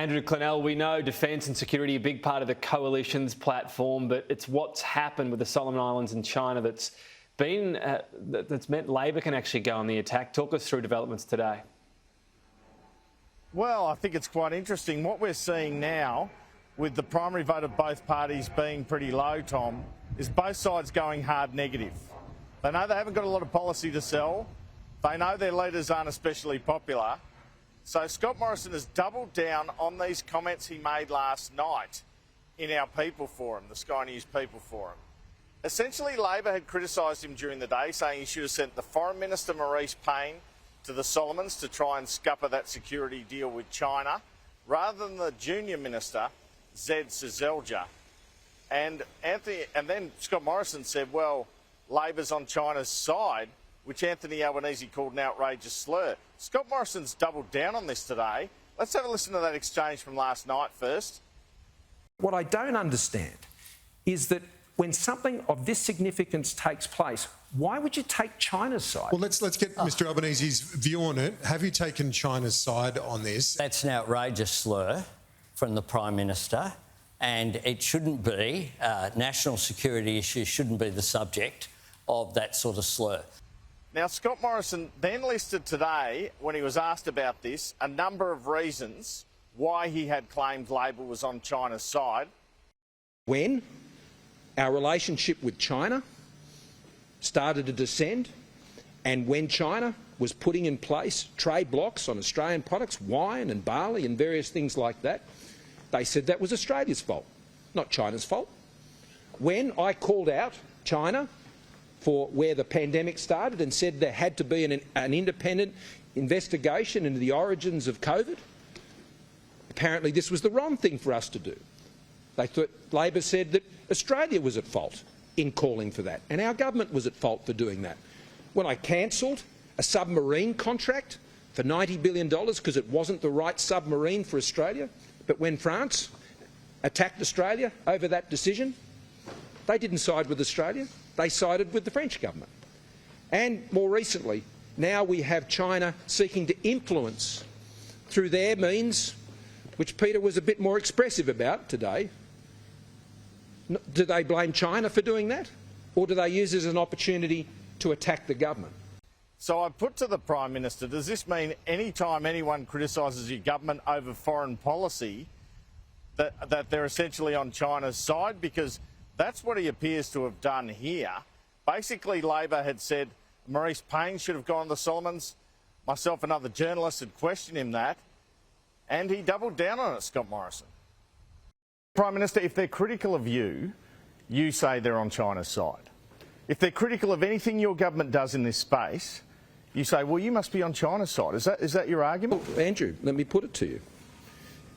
Andrew Clennell, we know defence and security are a big part of the coalition's platform, but it's what's happened with the Solomon Islands and China that's meant Labor can actually go on the attack. Talk us through developments today. Well, I think it's quite interesting. What we're seeing now, with the primary vote of both parties being pretty low, Tom, is both sides going hard negative. They know they haven't got a lot of policy to sell. They know their leaders aren't especially popular. So Scott Morrison has doubled down on these comments he made last night in our People Forum, the Sky News People Forum. Essentially, Labor had criticised him during the day, saying he should have sent the Foreign Minister, Maurice Payne, to the Solomons to try and scupper that security deal with China, rather than the junior minister, Zed Sezelja. And then Scott Morrison said, well, Labor's on China's side, which Anthony Albanese called an outrageous slur. Scott Morrison's doubled down on this today. Let's have a listen to that exchange from last night first. What I don't understand is that when something of this significance takes place, why would you take China's side? Well, let's get Mr Albanese's view on it. Have you taken China's side on this? That's an outrageous slur from the Prime Minister, and it shouldn't be. National security issues shouldn't be the subject of that sort of slur. Now, Scott Morrison then listed today, when he was asked about this, a number of reasons why he had claimed Labor was on China's side. When our relationship with China started to descend, and when China was putting in place trade blocks on Australian products, wine and barley and various things like that, they said that was Australia's fault, not China's fault. When I called out China for where the pandemic started and said there had to be an independent investigation into the origins of COVID, apparently this was the wrong thing for us to do. They thought Labor said that Australia was at fault in calling for that, and our government was at fault for doing that. When I cancelled a submarine contract for $90 billion because it wasn't the right submarine for Australia, but when France attacked Australia over that decision, they didn't side with Australia, they sided with the French government. And more recently, now we have China seeking to influence through their means, which Peter was a bit more expressive about today. Do they blame China for doing that, or do they use it as an opportunity to attack the government? So I put to the Prime Minister, does this mean any time anyone criticises your government over foreign policy that they're essentially on China's side? Because that's what he appears to have done here. Basically, Labor had said Maurice Payne should have gone to the Solomons. Myself and other journalists had questioned him that, and he doubled down on it, Scott Morrison. Prime Minister, if they're critical of you, you say they're on China's side. If they're critical of anything your government does in this space, you say, well, you must be on China's side. Is that your argument? Well, Andrew, let me put it to you.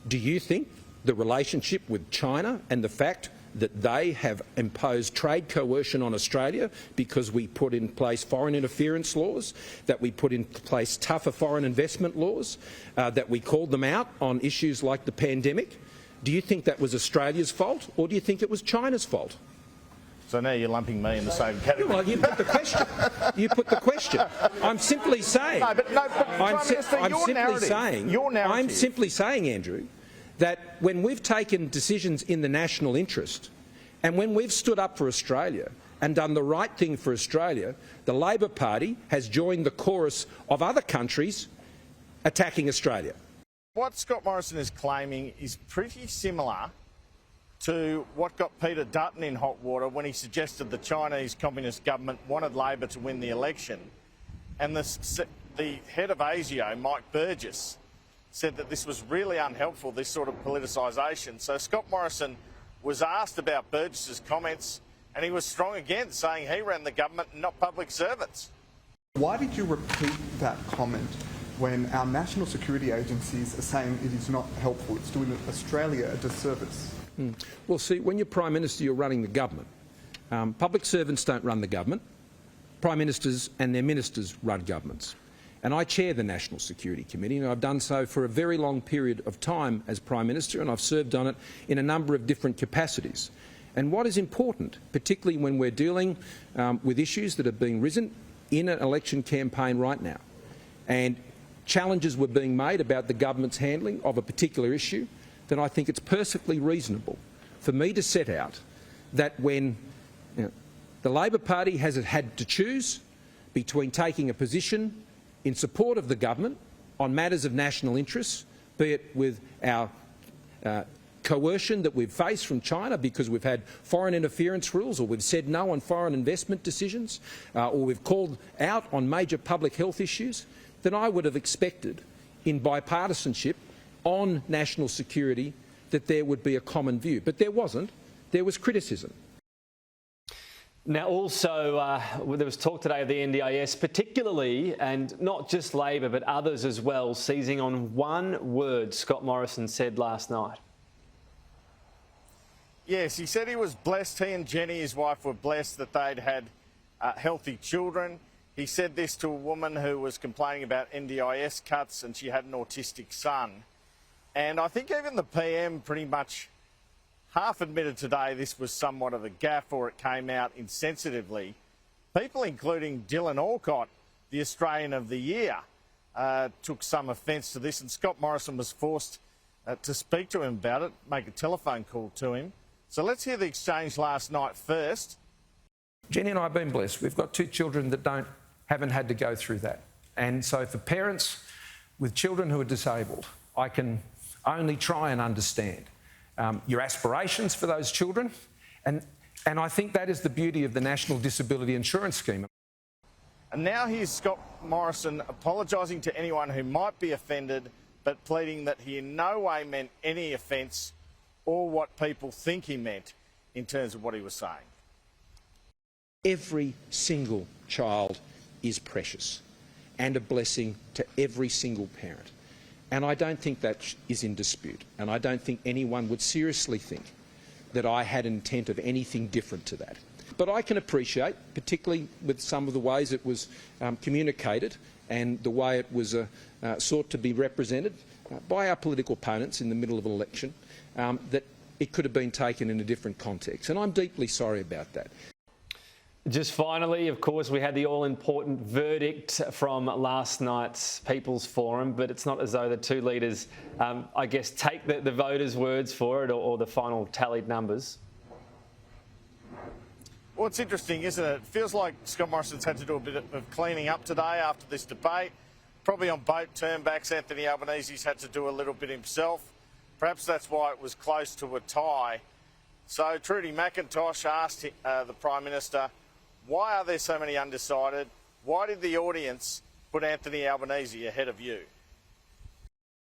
Do you think the relationship with China and the fact that they have imposed trade coercion on Australia because we put in place foreign interference laws, that we put in place tougher foreign investment laws, that we called them out on issues like the pandemic, do you think that was Australia's fault, or do you think it was China's fault? So now you're lumping me in the same category. Well, you put the question. You put the question. I'm simply saying. I'm simply saying, Andrew, that when we've taken decisions in the national interest, and when we've stood up for Australia and done the right thing for Australia, the Labor Party has joined the chorus of other countries attacking Australia. What Scott Morrison is claiming is pretty similar to what got Peter Dutton in hot water when he suggested the Chinese Communist government wanted Labor to win the election. And the head of ASIO, Mike Burgess, said that this was really unhelpful, this sort of politicisation. So Scott Morrison was asked about Burgess's comments, and he was strong again, saying he ran the government and not public servants. Why did you repeat that comment when our national security agencies are saying it is not helpful? It's doing Australia a disservice. Well, see, when you're Prime Minister, you're running the government. Public servants don't run the government. Prime Ministers and their ministers run governments. And I chair the National Security Committee, and I've done so for a very long period of time as Prime Minister, and I've served on it in a number of different capacities. And what is important, particularly when we're dealing with issues that are being risen in an election campaign right now, and challenges were being made about the government's handling of a particular issue, then I think it's perfectly reasonable for me to set out that when the Labor Party has had to choose between taking a position in support of the government on matters of national interest, be it with our coercion that we've faced from China because we've had foreign interference rules, or we've said no on foreign investment decisions, or we've called out on major public health issues, then I would have expected in bipartisanship on national security that there would be a common view. But there wasn't. There was criticism. Now, also, there was talk today of the NDIS, particularly, and not just Labor, but others as well, seizing on one word Scott Morrison said last night. Yes, he said he was blessed, he and Jenny, his wife, were blessed that they'd had healthy children. He said this to a woman who was complaining about NDIS cuts, and she had an autistic son. And I think even the PM pretty much half admitted today this was somewhat of a gaffe, or it came out insensitively. People, including Dylan Alcott, the Australian of the Year, took some offence to this, and Scott Morrison was forced to speak to him about it, make a telephone call to him. So let's hear the exchange last night first. Jenny and I have been blessed. We've got two children that haven't had to go through that. And so for parents with children who are disabled, I can only try and understand your aspirations for those children. And I think that is the beauty of the National Disability Insurance Scheme. And now here's Scott Morrison apologising to anyone who might be offended, but pleading that he in no way meant any offence or what people think he meant in terms of what he was saying. Every single child is precious and a blessing to every single parent. And I don't think that is in dispute. And I don't think anyone would seriously think that I had intent of anything different to that. But I can appreciate, particularly with some of the ways it was communicated and the way it was sought to be represented by our political opponents in the middle of an election, that it could have been taken in a different context. And I'm deeply sorry about that. Just finally, of course, we had the all-important verdict from last night's People's Forum, but it's not as though the two leaders, I guess, take the voters' words for it or the final tallied numbers. Well, it's interesting, isn't it? It feels like Scott Morrison's had to do a bit of cleaning up today after this debate. Probably on both turnbacks, Anthony Albanese's had to do a little bit himself. Perhaps that's why it was close to a tie. So Trudy McIntosh asked the Prime Minister, why are there so many undecided? Why did the audience put Anthony Albanese ahead of you?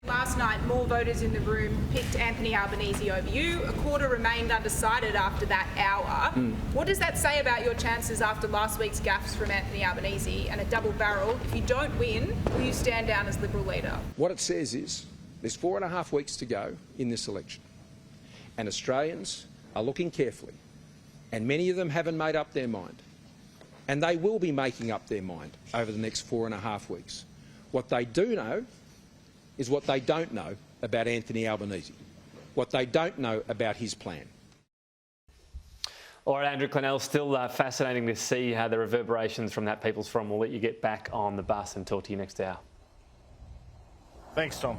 Last night, more voters in the room picked Anthony Albanese over you. A quarter remained undecided after that hour. What does that say about your chances after last week's gaffes from Anthony Albanese and a double barrel? If you don't win, will you stand down as Liberal leader? What it says is there's 4.5 weeks to go in this election, and Australians are looking carefully, and many of them haven't made up their mind. And they will be making up their mind over the next 4.5 weeks. What they do know is what they don't know about Anthony Albanese, what they don't know about his plan. All right, Andrew Clennell, still fascinating to see how the reverberations from that People's Forum. We'll let you get back on the bus and talk to you next hour. Thanks, Tom.